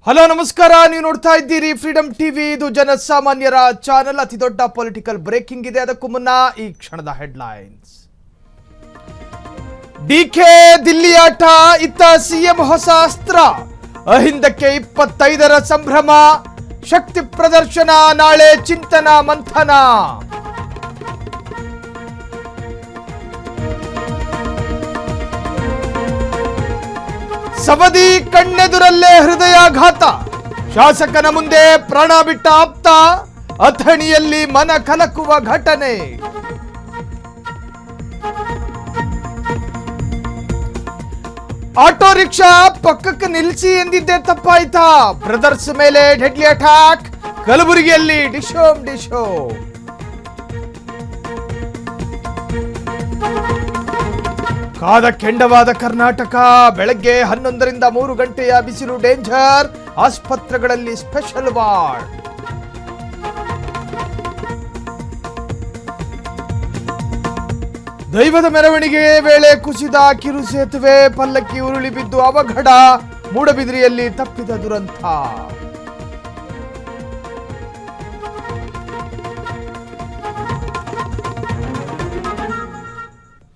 Hello ನಮಸ್ಕಾರ, ನೀವು ನೋಡ್ತಾ ಇದ್ದೀರಿ ಫ್ರೀಡಂ ಟಿವಿ. ಇದು ಜನಸಾಮಾನ್ಯರ ಚಾನೆಲ್. ಅತಿ ದೊಡ್ಡ ಪೊಲಿಟಿಕಲ್ ಬ್ರೇಕಿಂಗ್ ಇದೆ. ಅದಕ್ಕೂ ಮುನ್ನ ಈ ಕ್ಷಣದ ಹೆಡ್ಲೈನ್ಸ್. ಡಿಕೆ ದಿಲ್ಲಿ ಆಟ, ಇತ್ತ ಸಿಎಂ ಹೊಸ ಅಸ್ತ್ರ. ಅಹಿಂದಕ್ಕೆ 25ರ ಸಂಭ್ರಮ. ಶಕ್ತಿ ಪ್ರದರ್ಶನ, ನಾಳೆ ಚಿಂತನ ಮಂಥನ. ಸವದಿ ಕಣ್ಣೆದುರಲ್ಲೇ ಹೃದಯಾಘಾತ. ಶಾಸಕನ ಮುಂದೆ ಪ್ರಾಣ ಬಿಟ್ಟ ಆಪ್ತ. ಅಥಣಿಯಲ್ಲಿ ಮನ ಕಲಕುವ ಘಟನೆ. ಆಟೋ ರಿಕ್ಷಾ ಪಕ್ಕಕ್ಕೆ ನಿಲ್ಲಿಸಿ ಎಂದಿದ್ದೇ ತಪ್ಪಾಯ್ತಾ? ಬ್ರದರ್ಸ್ ಮೇಲೆ ಡೆಡ್ಲಿ ಅಟ್ಯಾಕ್. ಕಲಬುರಗಿಯಲ್ಲಿ ಡಿಶೋಮ್ ಡಿಶೋ. ಕಾದ ಕೆಂಡವಾದ ಕರ್ನಾಟಕ. ಬೆಳಗ್ಗೆ 11ರಿಂದ 3 ಗಂಟೆಯ ಬಿಸಿಲು ಡೇಂಜರ್. ಆಸ್ಪತ್ರೆಗಳಲ್ಲಿ ಸ್ಪೆಷಲ್ ವಾರ್ಡ್. ದೈವದ ಮೆರವಣಿಗೆ ವೇಳೆ ಕುಸಿದ ಕಿರು ಸೇತುವೆ. ಪಲ್ಲಕ್ಕಿ ಉರುಳಿ ಬಿದ್ದು ಅವಘಡ. ಮೂಡಬಿದಿರೆಯಲ್ಲಿ ತಪ್ಪಿದ ದುರಂತ.